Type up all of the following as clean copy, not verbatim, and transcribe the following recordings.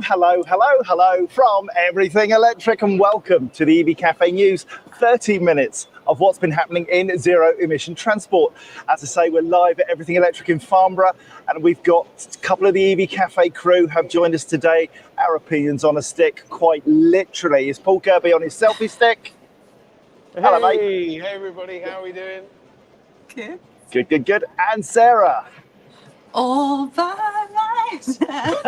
Hello from Everything Electric, and welcome to the EV Cafe News. 30 minutes of what's been happening in zero emission transport. As I say, we're live at Everything Electric in Farnborough, and we've got a couple of the EV Cafe crew have joined us today. Our opinions on a stick, quite literally. Is Paul Kirby on his selfie stick? Hello, mate. Hey everybody, how are we doing? Good. And Sarah. All by myself.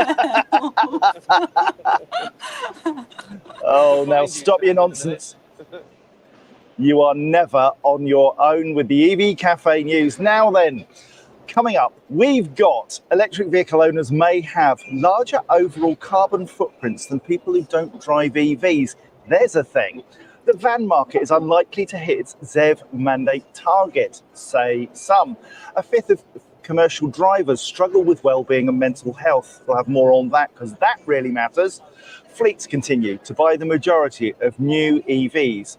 Oh, now stop your nonsense. You are never on your own with the EV Cafe News. Now then, coming up, we've got electric vehicle owners may have larger overall carbon footprints than people who don't drive EVs. There's a thing. The van market is unlikely to hit its ZEV mandate target, say some. A fifth of commercial drivers struggle with well-being and mental health. We'll have more on that because that really matters. Fleets continue to buy the majority of new EVs.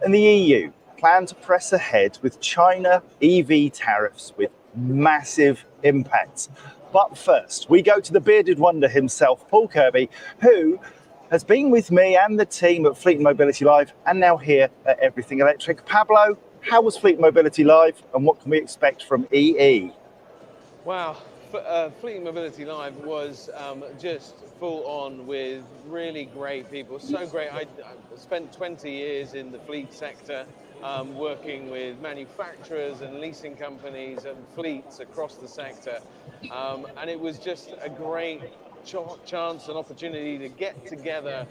And the EU plan to press ahead with China EV tariffs with massive impacts. But first, we go to the bearded wonder himself, Paul Kirby, who has been with me and the team at Fleet Mobility Live and now here at Everything Electric. Pablo, how was Fleet Mobility Live and what can we expect from EE? Wow, Fleet Mobility Live was just full on with really great people. So great. I spent 20 years in the fleet sector, working with manufacturers and leasing companies and fleets across the sector. And it was just a great chance and opportunity to get together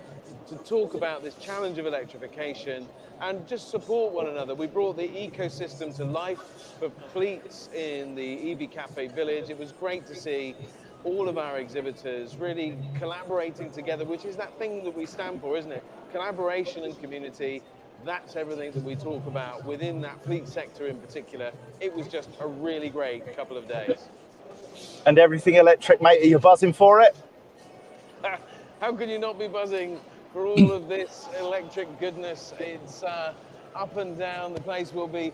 to talk about this challenge of electrification and just support one another. We brought the ecosystem to life for fleets in the EV Cafe Village. It was great to see all of our exhibitors really collaborating together, which is that thing that we stand for, isn't it? Collaboration and community. That's everything that we talk about within that fleet sector in particular. It was just a really great couple of days. And Everything Electric, mate, are you buzzing for it? How can you not be buzzing for all of this electric goodness? It's up and down the place. We'll be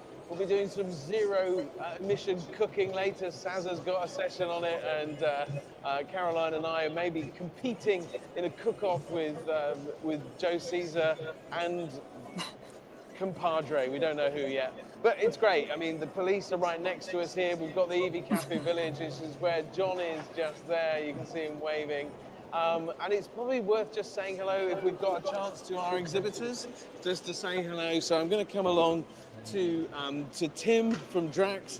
doing some zero emission cooking later. Saz's got a session on it, and Caroline and I are maybe competing in a cook-off with Joe Caesar and compadre. We don't know who yet, but it's great. I mean, the police are right next to us here. We've got the EV Cafe Village, which is where John is just there. You can see him waving. And it's probably worth just saying hello if we've got a chance to our exhibitors, just to say hello. So I'm going to come along to Tim from Drax.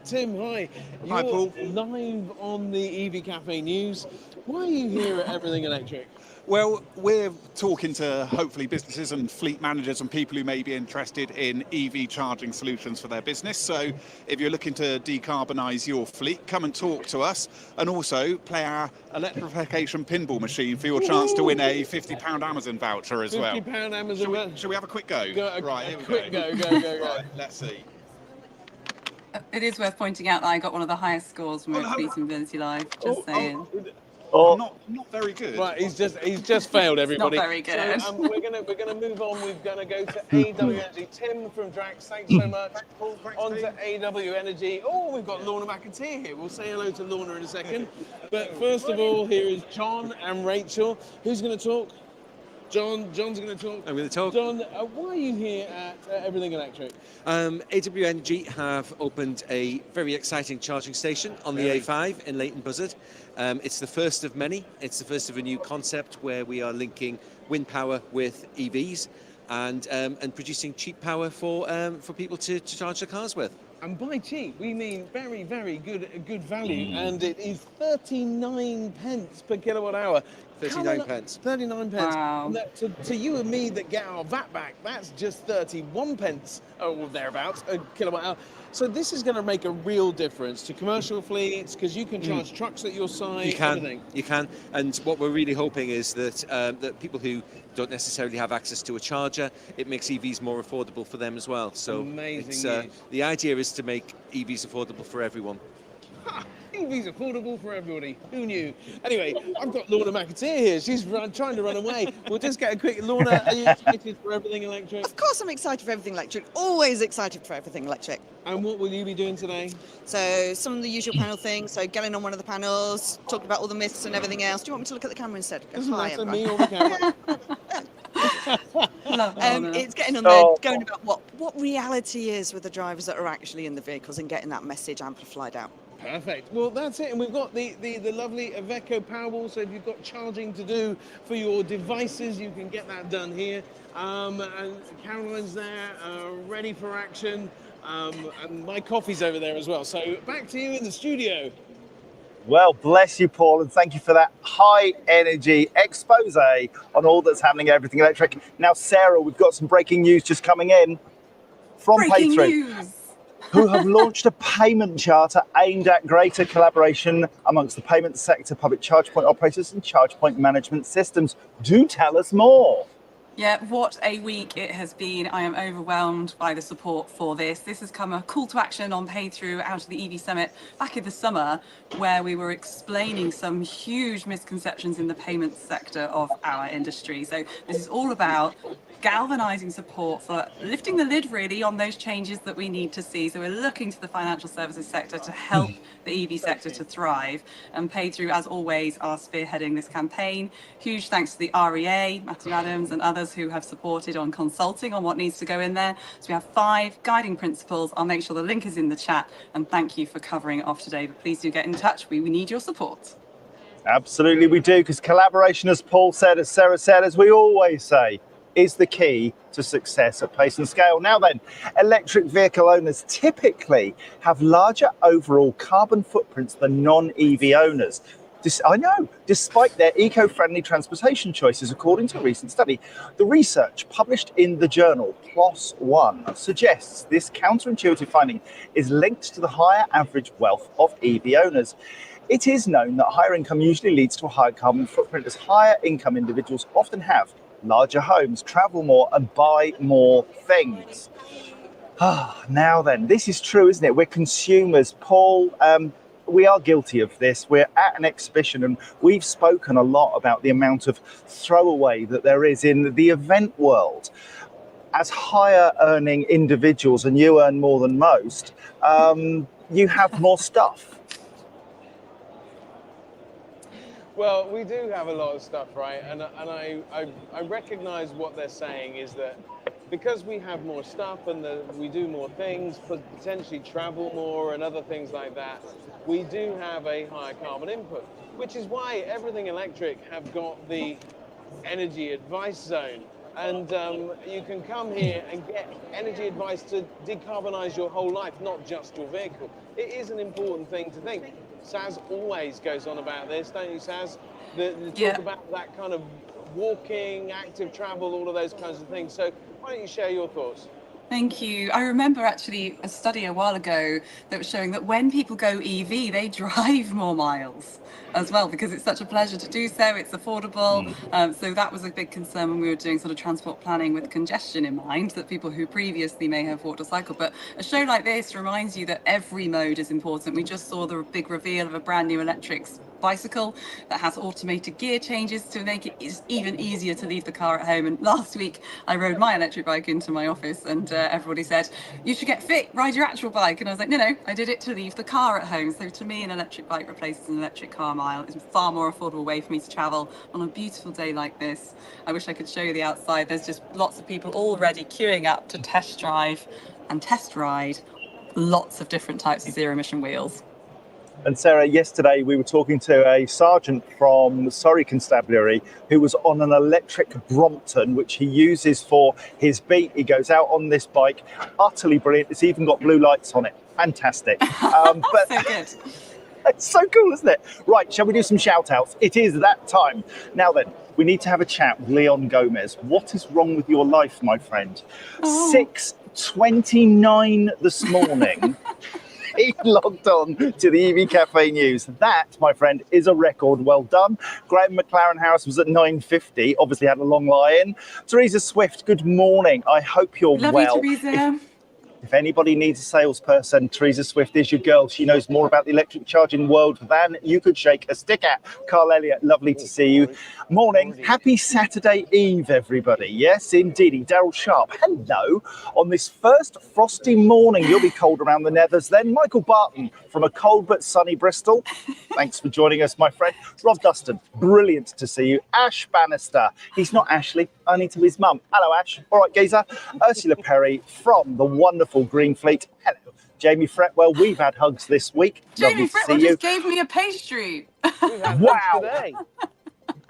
Tim, hi. Hi, Paul. You're live on the EV Cafe News. Why are you here at Everything Electric? Well, we're talking to hopefully businesses and fleet managers and people who may be interested in EV charging solutions for their business. So if you're looking to decarbonise your fleet, come and talk to us, and also play our electrification pinball machine for your chance to win a £50 Amazon voucher as well. £50 Amazon voucher. Shall we have a quick go? Right, here we quick go. Right, let's see. It is worth pointing out that I got one of the highest scores from Fleet Mobility Live. Just saying. Not very good. Right, he's just failed, everybody. Not very good. So, we're gonna move on. We're gonna go to AW Energy. Tim from Drax, thanks so much. On to AW Energy. Oh, we've got Lorna McAteer here. We'll say hello to Lorna in a second. But first of all, here is John and Rachel. Who's going to talk? John's going to talk. I'm going to talk. John, why are you here at Everything Electric? AW Energy have opened a very exciting charging station on the A5 in Leighton Buzzard. It's the first of many. It's the first of a new concept where we are linking wind power with EVs and producing cheap power for people to charge their cars with. And by cheap, we mean very, very good value. And it is 39 pence per kilowatt hour. 39 pence. 39 pence. Wow. And that, to you and me that get our VAT back, that's just 31 pence or thereabouts a kilowatt hour. So this is going to make a real difference to commercial fleets because you can charge trucks at your site. You can. And what we're really hoping is that that people who don't necessarily have access to a charger, it makes EVs more affordable for them as well. So amazing. the idea is to make EVs affordable for everyone. EV's affordable for everybody. Who knew? Anyway, I've got Lorna McAteer here. She's trying to run away. We'll just get a quick... Lorna, are you excited for everything electric? Of course I'm excited for everything electric. Always excited for everything electric. And what will you be doing today? So some of the usual panel things. So getting on one of the panels, talking about all the myths and everything else. Do you want me to look at the camera instead? Go, Doesn't "Hi, matter, everyone." me or the camera. Love Lorna. It's getting on there, going about what reality is with the drivers that are actually in the vehicles and getting that message amplified out. Perfect. Well, that's it. And we've got the lovely Iveco Powerball. So if you've got charging to do for your devices, you can get that done here. And Caroline's there, ready for action. And my coffee's over there as well. So back to you in the studio. Well, bless you, Paul, and thank you for that high energy expose on all that's happening at Everything Electric. Now, Sarah, we've got some breaking news just coming in from Breaking Paythrough, news. who have launched a payment charter aimed at greater collaboration amongst the payment sector, public charge point operators and charge point management systems. Do tell us more. Yeah, what a week it has been. I am overwhelmed by the support for this. This has come a call to action on Paythrough out of the EV Summit back in the summer, where we were explaining some huge misconceptions in the payments sector of our industry. So this is all about galvanizing support for lifting the lid really on those changes that we need to see. So we're looking to the financial services sector to help the EV sector to thrive, and Paythrough, as always, are spearheading this campaign. Huge thanks to the REA, Matthew Adams and others who have supported on consulting on what needs to go in there. So we have 5 guiding principles. I'll make sure the link is in the chat, and thank you for covering it off today, but please do get in touch. We need your support. Absolutely we do, because collaboration, as Paul said, as Sarah said, as we always say, is the key to success at pace and scale. Now then, electric vehicle owners typically have larger overall carbon footprints than non-EV owners. Despite their eco-friendly transportation choices, according to a recent study. The research published in the journal PLOS One suggests this counterintuitive finding is linked to the higher average wealth of EV owners. It is known that higher income usually leads to a higher carbon footprint, as higher income individuals often have larger homes, travel more and buy more things. Now then, this is true, isn't it? We're consumers. Paul, we are guilty of this. We're at an exhibition and we've spoken a lot about the amount of throwaway that there is in the event world. As higher earning individuals, and you earn more than most, you have more stuff. Well, we do have a lot of stuff, right? And I recognise what they're saying is that because we have more stuff and we do more things, potentially travel more and other things like that, we do have a higher carbon input, which is why Everything Electric have got the energy advice zone. And you can come here and get energy advice to decarbonise your whole life, not just your vehicle. It is an important thing to think. Saz always goes on about this, don't you, Saz? The talk about that kind of walking, active travel, all of those kinds of things. So why don't you share your thoughts? Thank you. I remember actually a study a while ago that was showing that when people go EV, they drive more miles as well, because it's such a pleasure to do so. It's affordable. So that was a big concern when we were doing sort of transport planning with congestion in mind, that people who previously may have walked or cycled. But a show like this reminds you that every mode is important. We just saw the big reveal of a brand new electric bicycle that has automated gear changes to make it even easier to leave the car at home. And last week I rode my electric bike into my office, and everybody said, you should get fit, ride your actual bike. And I was like, no, I did it to leave the car at home. So to me, an electric bike replaces an electric car mile. It's a far more affordable way for me to travel on a beautiful day like this. I wish I could show you the outside. There's just lots of people already queuing up to test drive and test ride lots of different types of zero emission wheels. And Sarah, yesterday we were talking to a sergeant from Surrey Constabulary who was on an electric Brompton, which he uses for his beat. He goes out on this bike, utterly brilliant. It's even got blue lights on it. Fantastic. But So good. It's so cool, isn't it? Right, shall we do some shout outs? It is that time. Now then, we need to have a chat with Leon Gomez. What is wrong with your life, my friend? 6:29 this morning. He logged on to the EV Café News. That, my friend, is a record. Well done. Graham McLaren Harris was at 9:50, obviously had a long lie-in. Teresa Swift, good morning. I hope you're Love well. you, Teresa. If anybody needs a salesperson, Teresa Swift is your girl. She knows more about the electric charging world than you could shake a stick at. Carl Elliott, lovely to see you. Morning. Happy Saturday Eve, everybody. Yes, indeedy. Daryl Sharp, hello. On this first frosty morning, you'll be cold around the Nethers. Then Michael Barton from a cold but sunny Bristol. Thanks for joining us, my friend. Rob Dustin, brilliant to see you. Ash Bannister, he's not Ashley, only to his mum. Hello, Ash. All right, geezer. Ursula Perry from the wonderful Green Fleet. Hello. Jamie Fretwell, we've had hugs this week. Jamie Lovely to Fretwell see you. just gave me a pastry. We've had Wow. today.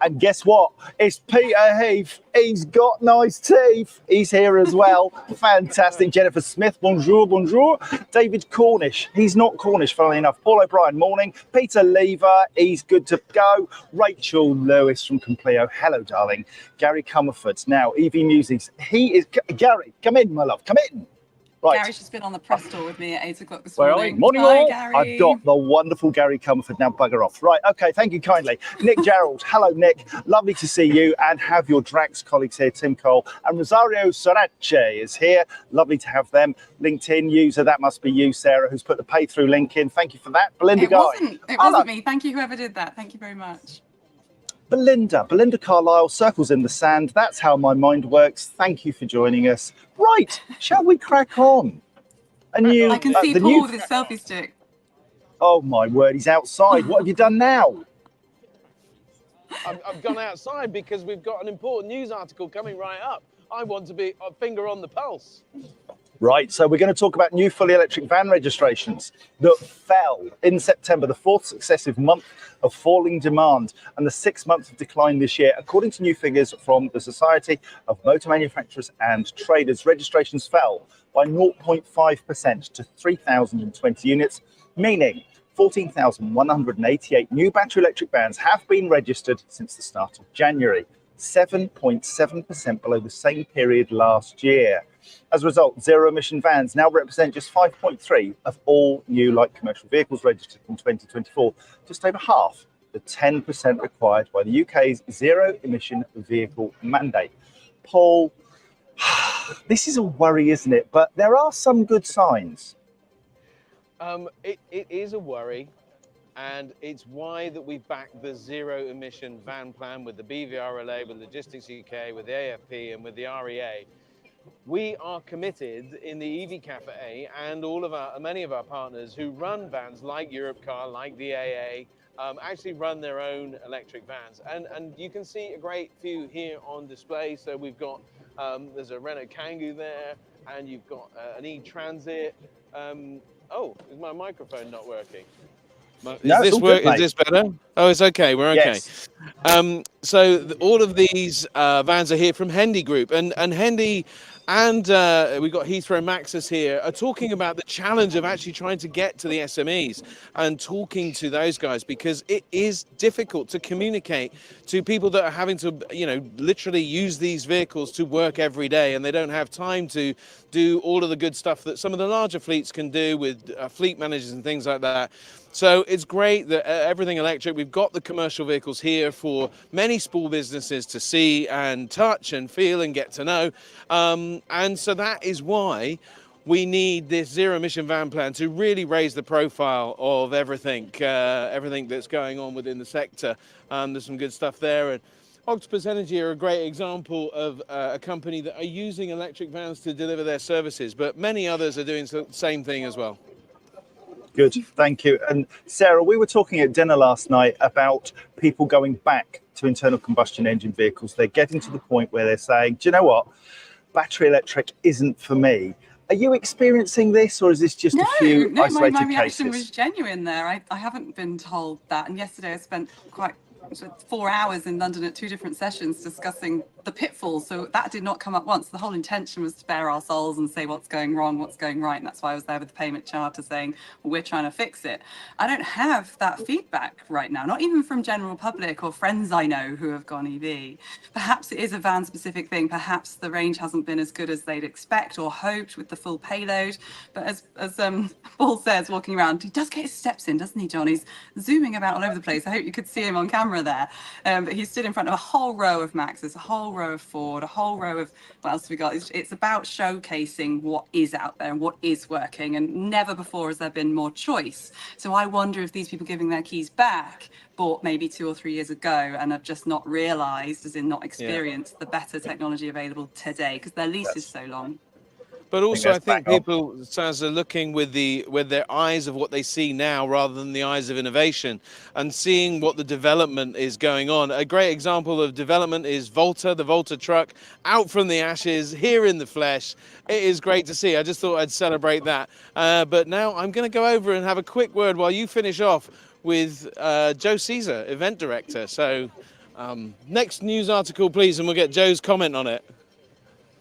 And guess what? It's Peter Heath. He's got nice teeth. He's here as well. Fantastic. Jennifer Smith, bonjour, bonjour. David Cornish. He's not Cornish, funnily enough. Paul O'Brien, morning. Peter Lever, he's good to go. Rachel Lewis from Compleo. Hello, darling. Gary Comerford. Now, EV Musics. He is... Gary, come in, my love. Come in. Right. Gary's just been on the press tour with me at 8 o'clock this Where are morning. we? Morning, Hi, all. Gary. I've got the wonderful Gary Comerford. Now bugger off. Right, okay, thank you kindly. Nick Gerald. Hello, Nick. Lovely to see you and have your Drax colleagues here, Tim Cole and Rosario Sorace is here. Lovely to have them. LinkedIn user, that must be you, Sarah, who's put the pay-through link in. Thank you for that. Belinda Guy. It wasn't me. Thank you, whoever did that. Thank you very much. Belinda Carlisle, circles in the sand. That's how my mind works. Thank you for joining us. Right, shall we crack on? I can see Paul with his selfie stick. Oh my word, he's outside. What have you done now? I've gone outside because we've got an important news article coming right up. I want to be a finger on the pulse. Right, so we're going to talk about new fully electric van registrations that fell in September, the fourth successive month of falling demand and the 6 months of decline this year. According to new figures from the Society of Motor Manufacturers and Traders, registrations fell by 0.5% to 3,020 units, meaning 14,188 new battery electric vans have been registered since the start of January, 7.7% below the same period last year. As a result, zero-emission vans now represent just 5.3% of all new light commercial vehicles registered in 2024, just over half the 10% required by the UK's zero-emission vehicle mandate. Paul, this is a worry, isn't it? But there are some good signs. It is a worry, and it's why that we've backed the zero-emission van plan with the BVRLA, with Logistics UK, with the AFP, and with the REA. We are committed in the EV Café and many of our partners who run vans like Europcar, like the AA, actually run their own electric vans. And you can see a great few here on display. So we've got, there's a Renault Kangoo there, and you've got an E-Transit. Oh, is my microphone not working? Is this better? Oh, it's okay. We're okay. Yes. So all of these vans are here from Hendy Group, and Hendy and we've got Heathrow Maxus here are talking about the challenge of actually trying to get to the SMEs and talking to those guys, because it is difficult to communicate to people that are having to, literally use these vehicles to work every day, and they don't have time to do all of the good stuff that some of the larger fleets can do with fleet managers and things like that. So it's great that everything electric, we've got the commercial vehicles here for many small businesses to see and touch and feel and get to know. And so that is why we need this zero emission van plan to really raise the profile of everything that's going on within the sector. There's some good stuff there. And Octopus Energy are a great example of a company that are using electric vans to deliver their services, but many others are doing the same thing as well. Good, thank you. And Sarah, we were talking at dinner last night about people going back to internal combustion engine vehicles. They're getting to the point where they're saying, do you know what? Battery electric isn't for me. Are you experiencing this, or is this just a few isolated my reaction cases? was genuine there. I haven't been told that. And yesterday I spent 4 hours in London at 2 different sessions discussing the pitfalls. So that did not come up once. The whole intention was to spare our souls and say what's going wrong, what's going right. And that's why I was there with the payment charter saying, well, we're trying to fix it. I don't have that feedback right now, not even from general public or friends I know who have gone EV. Perhaps it is a van specific thing. Perhaps the range hasn't been as good as they'd expect or hoped with the full payload. But as Paul says, walking around, he does get his steps in, doesn't he, John? He's zooming about all over the place. I hope you could see him on camera there. But he stood in front of a whole row of Maxes, a whole row of Ford, a whole row of, what else have we got? It's about showcasing what is out there and what is working, and never before has there been more choice. So I wonder if these people giving their keys back bought maybe 2 or 3 years ago and have just not realised, as in not experienced, the better technology available today, because their lease is so long. But also, I think bang on. people, Saz, are looking with their eyes of what they see now rather than the eyes of innovation, and seeing what the development is going on. A great example of development is Volta, the Volta truck, out from the ashes, here in the flesh. It is great to see. I just thought I'd celebrate that. But now I'm going to go over and have a quick word while you finish off with Joe Caesar, event director. So next news article, please, and we'll get Joe's comment on it.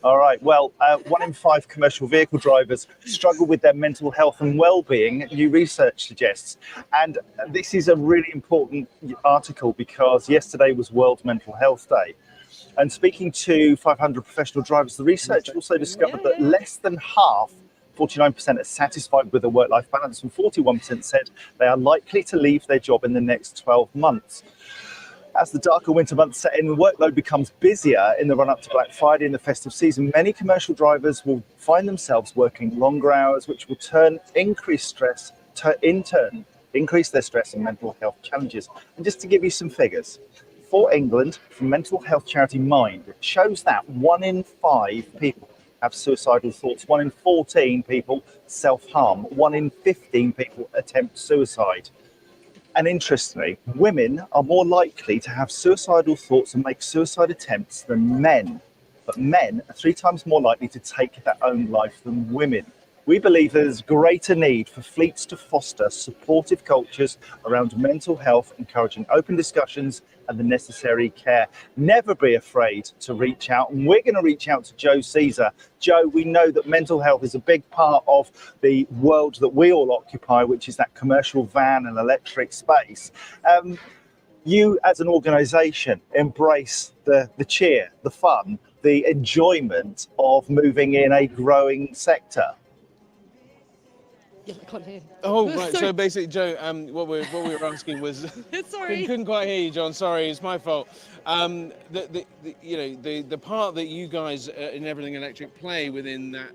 All right. Well, 1 in 5 commercial vehicle drivers struggle with their mental health and well-being, new research suggests. And this is a really important article because yesterday was World Mental Health Day. And speaking to 500 professional drivers, the research also discovered that less than half, 49%, are satisfied with their work-life balance, and 41% said they are likely to leave their job in the next 12 months. As the darker winter months set in, the workload becomes busier in the run-up to Black Friday and the festive season. Many commercial drivers will find themselves working longer hours, which will increase their stress and mental health challenges. And just to give you some figures, for England, from mental health charity Mind, it shows that 1 in 5 people have suicidal thoughts, 1 in 14 people self-harm, 1 in 15 people attempt suicide. And interestingly, women are more likely to have suicidal thoughts and make suicide attempts than men. But men are 3 times more likely to take their own life than women. We believe there's greater need for fleets to foster supportive cultures around mental health, encouraging open discussions and the necessary care. Never be afraid to reach out. And we're going to reach out to Joe Caesar. Joe, we know that mental health is a big part of the world that we all occupy, which is that commercial van and electric space. You as an organisation embrace the cheer, the fun, the enjoyment of moving in a growing sector. Yeah, I can't hear. Oh, right. Sorry. So basically, Joe, what we were asking was, Sorry. couldn't quite hear you, John. Sorry, it's my fault. The part that you guys in Everything Electric play within that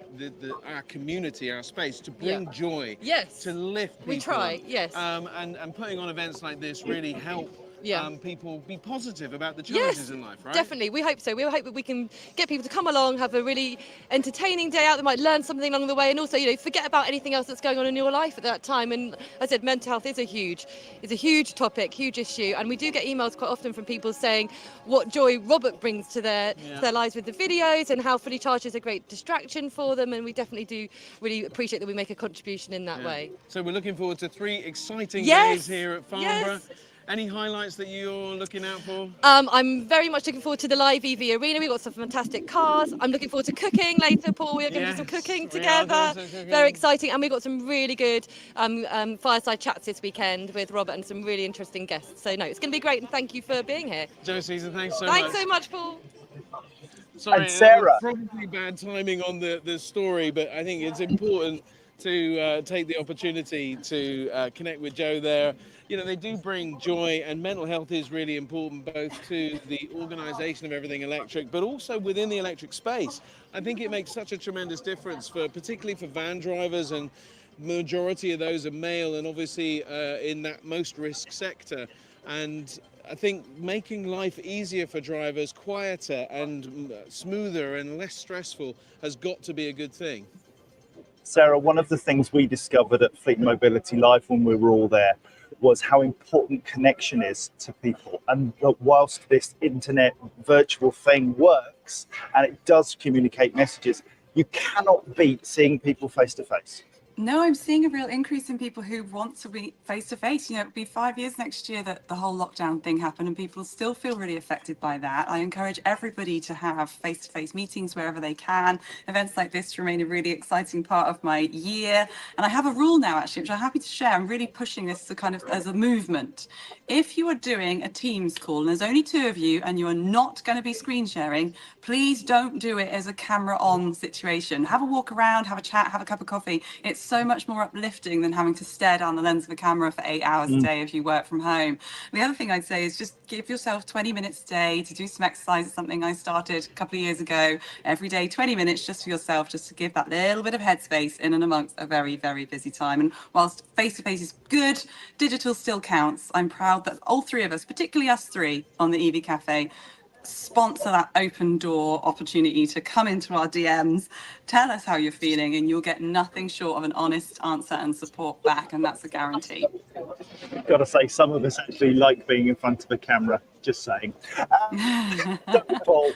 our community, our space, to bring joy, Yes. to lift people. We try, yes. And putting on events like this really help. People be positive about the challenges in life, right? Definitely. We hope so. We hope that we can get people to come along, have a really entertaining day out. They might learn something along the way, and also, forget about anything else that's going on in your life at that time. And as I said, mental health is a huge topic, huge issue. And we do get emails quite often from people saying what joy Robert brings to their lives with the videos, and how Fully Charged is a great distraction for them. And we definitely do really appreciate that we make a contribution in that way. So we're looking forward to 3 exciting days here at Farnborough. Yes. Any highlights that you're looking out for? I'm very much looking forward to the live EV arena. We've got some fantastic cars. I'm looking forward to cooking later, Paul. We're going to do some cooking together. Very exciting. And we've got some really good fireside chats this weekend with Robert and some really interesting guests. So, no, it's going to be great. And thank you for being here. Joe Caesar, thanks so much. Thanks so much, Paul. Sorry, And Sarah. Probably bad timing on the story, but I think it's important to take the opportunity to connect with Joe there. They do bring joy, and mental health is really important both to the organisation of Everything Electric, but also within the electric space. I think it makes such a tremendous difference, particularly for van drivers, and majority of those are male, and obviously in that most risk sector. And I think making life easier for drivers, quieter and smoother and less stressful, has got to be a good thing. Sarah, one of the things we discovered at Fleet Mobility Live when we were all there was how important connection is to people. And whilst this internet virtual thing works and it does communicate messages, you cannot beat seeing people face to face. No, I'm seeing a real increase in people who want to be face to face. It'll be 5 years next year that the whole lockdown thing happened, and people still feel really affected by that. I encourage everybody to have face to face meetings wherever they can. Events like this remain a really exciting part of my year. And I have a rule now, actually, which I'm happy to share. I'm really pushing this to kind of as a movement. If you are doing a Teams call and there's only 2 of you and you are not going to be screen sharing, please don't do it as a camera on situation. Have a walk around, have a chat, have a cup of coffee. It's so much more uplifting than having to stare down the lens of a camera for 8 hours a day if you work from home. The other thing I'd say is just give yourself 20 minutes a day to do some exercise. It's something I started a couple of years ago. Every day, 20 minutes just for yourself, just to give that little bit of headspace in and amongst a very, very busy time. And whilst face-to-face is good, digital still counts. I'm proud that all three of us, particularly us three on the EV Cafe, sponsor that open door opportunity to come into our DMs, tell us how you're feeling, and you'll get nothing short of an honest answer and support back, and that's a guarantee. Got to say, some of us actually like being in front of a camera, just saying. Paul.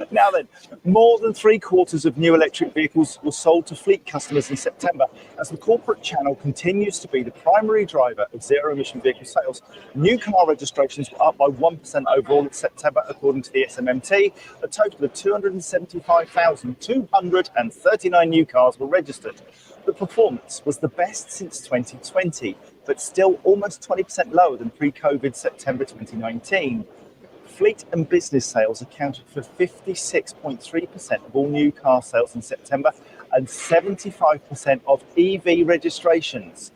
Now then, more than 3/4 of new electric vehicles were sold to fleet customers in September, as the corporate channel continues to be the primary driver of zero-emission vehicle sales. New car registrations were up by 1% overall in September, according to the SMMT. A total of 275,239 new cars were registered. The performance was the best since 2020, but still almost 20% lower than pre-COVID September 2019. Fleet and business sales accounted for 56.3% of all new car sales in September and 75% of EV registrations.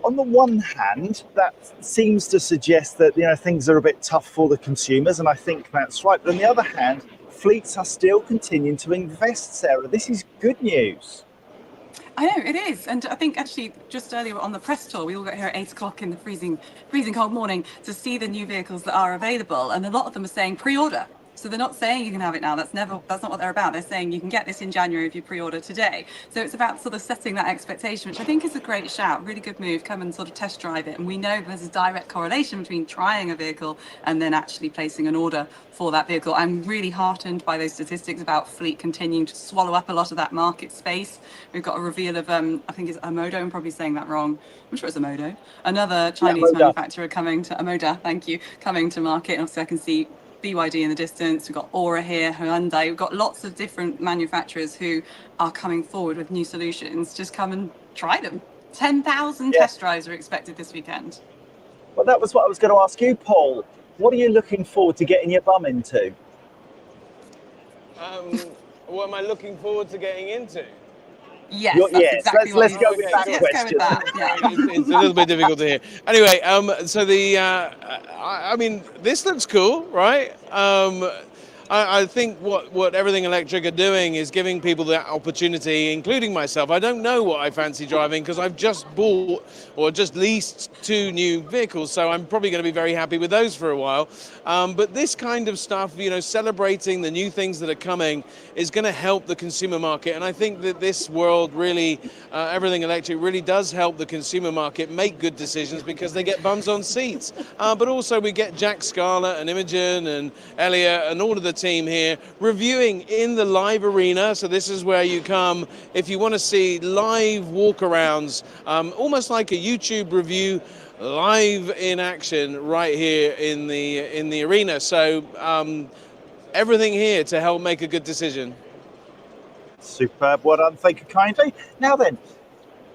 On the one hand, that seems to suggest that things are a bit tough for the consumers, and I think that's right. But on the other hand, fleets are still continuing to invest, Sarah. This is good news. I know, it is. And I think actually just earlier on the press tour, we all got here at 8 o'clock in the freezing cold morning to see the new vehicles that are available. And a lot of them are saying pre-order. So they're not saying you can have it now. That's not what they're about. They're saying you can get this in January if you pre-order today. So it's about sort of setting that expectation, which I think is a great shout, really good move. Come and sort of test drive it. And we know there's a direct correlation between trying a vehicle and then actually placing an order for that vehicle. I'm really heartened by those statistics about fleet continuing to swallow up a lot of that market space. We've got a reveal of, I think it's Amodo, I'm probably saying that wrong. I'm sure it's Amodo. Another Chinese manufacturer coming to, Amoda, thank you, coming to market. And obviously I can see BYD in the distance, we've got Aura here, Hyundai, we've got lots of different manufacturers who are coming forward with new solutions. Just come and try them. 10,000 test drives are expected this weekend. Well, that was what I was going to ask you, Paul. What are you looking forward to getting your bum into? What am I looking forward to getting into? Yes, exactly let's go with that question. Go with that. Yeah. It's a little bit difficult to hear. Anyway, so I mean, this looks cool, right? I think what Everything Electric are doing is giving people that opportunity, including myself. I don't know what I fancy driving because I've just bought or just leased 2 new vehicles, so I'm probably going to be very happy with those for a while. But this kind of stuff, celebrating the new things that are coming is going to help the consumer market. And I think that this world really, Everything Electric really does help the consumer market make good decisions because they get bums on seats. But also we get Jack Scarlett and Imogen and Elliot and all of the team here reviewing in the live arena. So this is where you come if you want to see live walkarounds, almost like a YouTube review, live in action right here in the arena. So everything here to help make a good decision. Superb. Well done. Thank you kindly. Now then,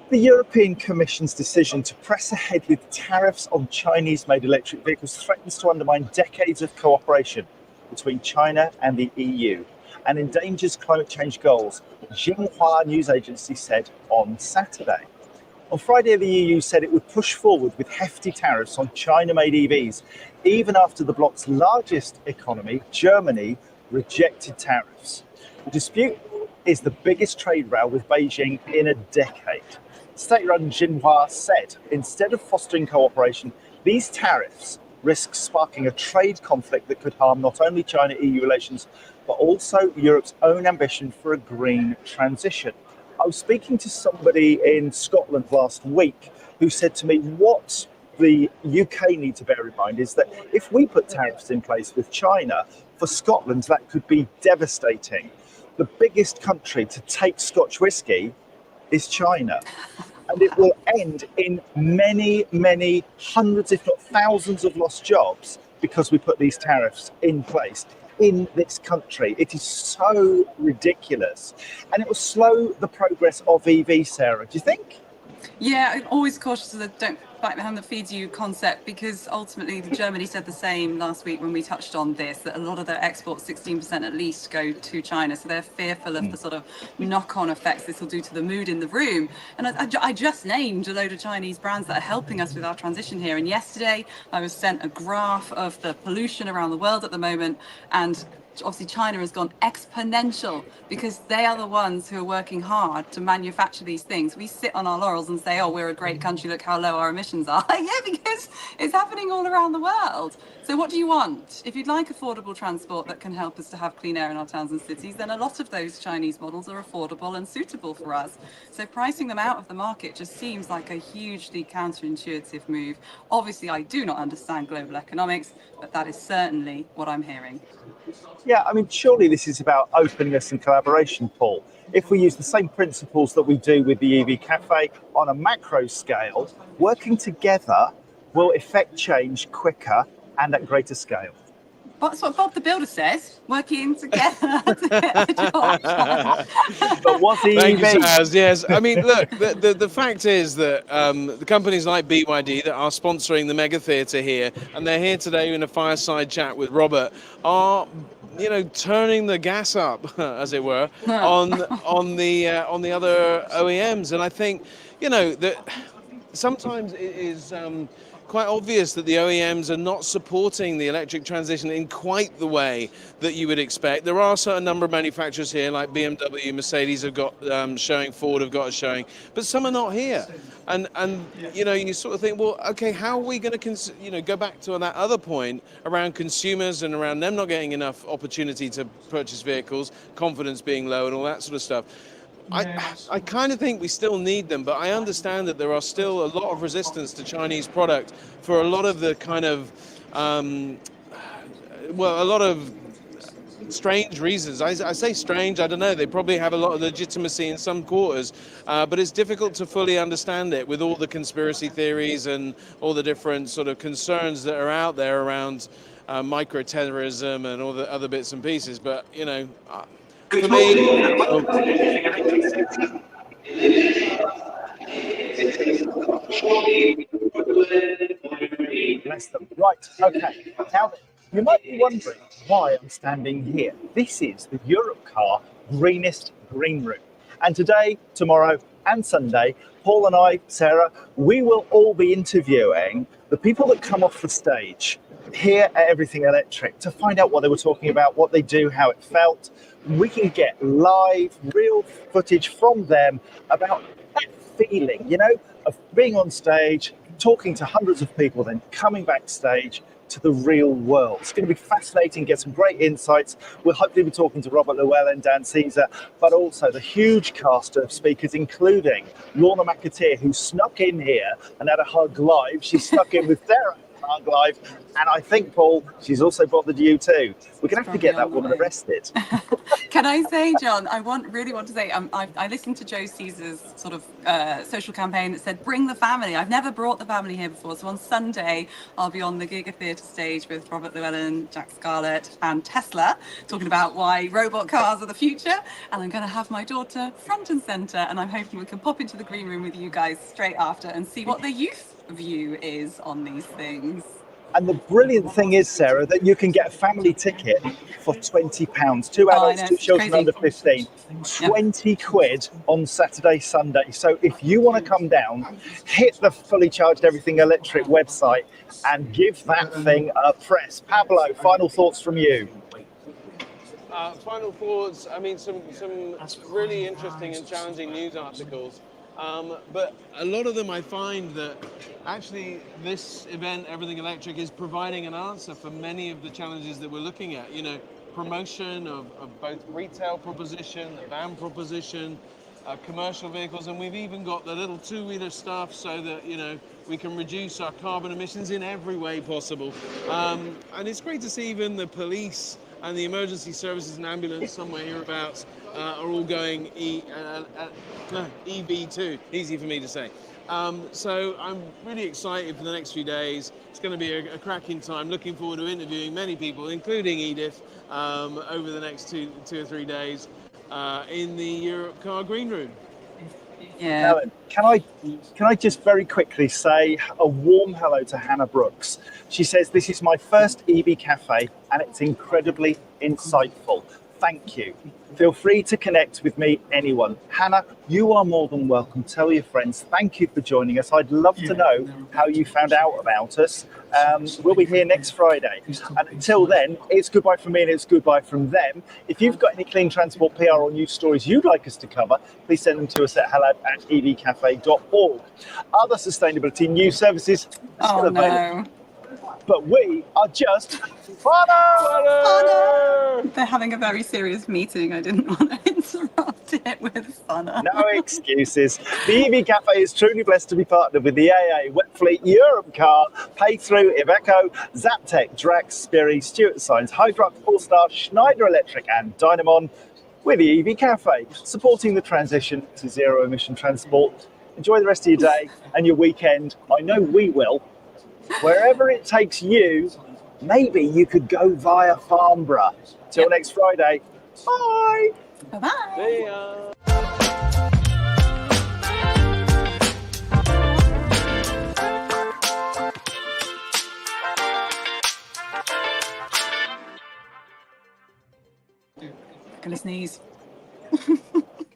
the European Commission's decision to press ahead with tariffs on Chinese-made electric vehicles threatens to undermine decades of cooperation between China and the EU and endangers climate change goals, Xinhua news agency said on Saturday. On Friday, the EU said it would push forward with hefty tariffs on China-made EVs, even after the bloc's largest economy, Germany, rejected tariffs. The dispute is the biggest trade row with Beijing in a decade. State-run Xinhua said, instead of fostering cooperation, these tariffs risk sparking a trade conflict that could harm not only China-EU relations, but also Europe's own ambition for a green transition. I was speaking to somebody in Scotland last week who said to me, what the UK need to bear in mind is that if we put tariffs in place with China, for Scotland, that could be devastating. The biggest country to take Scotch whisky is China. And it will end in many, many hundreds, if not thousands of lost jobs because we put these tariffs in place in this country. It is so ridiculous. And it will slow the progress of EV, Sarah. Do you think? Yeah, I'm always cautious of the back behind the feeds you concept, because ultimately Germany said the same last week when we touched on this, that a lot of their exports, 16% at least, go to China. So they're fearful of the sort of knock-on effects this will do to the mood in the room. And I just named a load of Chinese brands that are helping us with our transition here. And yesterday I was sent a graph of the pollution around the world at the moment, and obviously China has gone exponential because they are the ones who are working hard to manufacture these things. We sit on our laurels and say, oh, we're a great country, look how low our emissions are. Yeah, because it's happening all around the world. So what do you want? If you'd like affordable transport that can help us to have clean air in our towns and cities, then a lot of those Chinese models are affordable and suitable for us. So pricing them out of the market just seems like a hugely counterintuitive move. Obviously, I do not understand global economics, but that is certainly what I'm hearing. Yeah, I mean, surely this is about openness and collaboration, Paul. If we use the same principles that we do with the EV Café on a macro scale, working together will effect change quicker and at greater scale. That's what Bob the Builder says, working together to get a job. But what's the Thank you, EV? Saz. Yes, I mean, look, the fact is that the companies like BYD that are sponsoring the mega theatre here, and they're here today in a fireside chat with Robert, are, you know, turning the gas up, as it were, on the other OEMs. And I think, you know, that sometimes it is quite obvious that the OEMs are not supporting the electric transition in quite the way that you would expect. There are a certain number of manufacturers here, like BMW, Mercedes have got showing, Ford have got a showing, but some are not here. And you know, you sort of think, well, okay, how are we going to, go back to that other point around consumers and around them not getting enough opportunity to purchase vehicles, confidence being low, and all that sort of stuff. I kind of think we still need them, but I understand that there are still a lot of resistance to Chinese product for a lot of the kind of, a lot of strange reasons. I say strange, I don't know, they probably have a lot of legitimacy in some quarters, but it's difficult to fully understand it with all the conspiracy theories and all the different sort of concerns that are out there around micro-terrorism and all the other bits and pieces. But, you know, for me... Bless them. Right, okay. Now, you might be wondering why I'm standing here. This is the Europcar greenest green room. And today, tomorrow, and Sunday, Paul and I, Sarah, we will all be interviewing the people that come off the stage here at Everything Electric to find out what they were talking about, what they do, how it felt. We can get live, real footage from them about that feeling, of being on stage, talking to hundreds of people, then coming backstage to the real world. It's going to be fascinating, get some great insights. We'll hopefully be talking to Robert Llewellyn, Dan Caesar, but also the huge cast of speakers, including Lorna McAteer, who snuck in here and had a hug live. She snuck in with Sarah hug live, and I think, Paul, she's also bothered you too. We're going to have to get that woman arrested. Can I say, John, I really want to say, I listened to Joe Caesar's sort of social campaign that said, bring the family. I've never brought the family here before. So on Sunday, I'll be on the Giga Theatre stage with Robert Llewellyn, Jack Scarlett and Tesla, talking about why robot cars are the future. And I'm going to have my daughter front and centre. And I'm hoping we can pop into the green room with you guys straight after and see what the youth view is on these things. And the brilliant thing is, Sarah, that you can get a family ticket for £20. 2 adults, 2 children under 15. 20 quid on Saturday, Sunday. So if you want to come down, hit the Fully Charged Everything Electric website and give that thing a press. Pablo, final thoughts from you. Final thoughts, I mean, some really interesting and challenging news articles. But a lot of them I find that actually this event, Everything Electric, is providing an answer for many of the challenges that we're looking at. Promotion of both retail proposition, the van proposition, commercial vehicles, and we've even got the little two-wheeler stuff so that, we can reduce our carbon emissions in every way possible. And it's great to see even the police and the emergency services and ambulance somewhere hereabouts are all going EV too. Easy for me to say. So I'm really excited for the next few days. It's going to be a cracking time. Looking forward to interviewing many people, including Edith, over the next two or three days in the Europcar Green Room. Yeah. Helen, can I just very quickly say a warm hello to Hannah Brooks. She says, this is my first EV Cafe and it's incredibly insightful. Thank you. Feel free to connect with me, anyone. Hannah, you are more than welcome. Tell your friends. Thank you for joining us. I'd love to know how you found out about us. We'll be here next Friday. And until then, it's goodbye from me and it's goodbye from them. If you've got any clean transport PR or news stories you'd like us to cover, please send them to us at hello@evcafe.org. Other sustainability news services are still available. But we are just funner! They're having a very serious meeting. I didn't want to interrupt it with funner. No excuses. The EV Cafe is truly blessed to be partnered with the AA, Wetfleet, Europe Car, Paythrough, Iveco, Zaptec, Drax, Spiri, Stuart Signs, Hydrock, Polestar, Schneider Electric and Dynamon with the EV Cafe, supporting the transition to zero-emission transport. Enjoy the rest of your day and your weekend. I know we will. Wherever it takes you, maybe you could go via Farnborough. Till next Friday. Bye. Bye-bye. See ya. Gonna sneeze.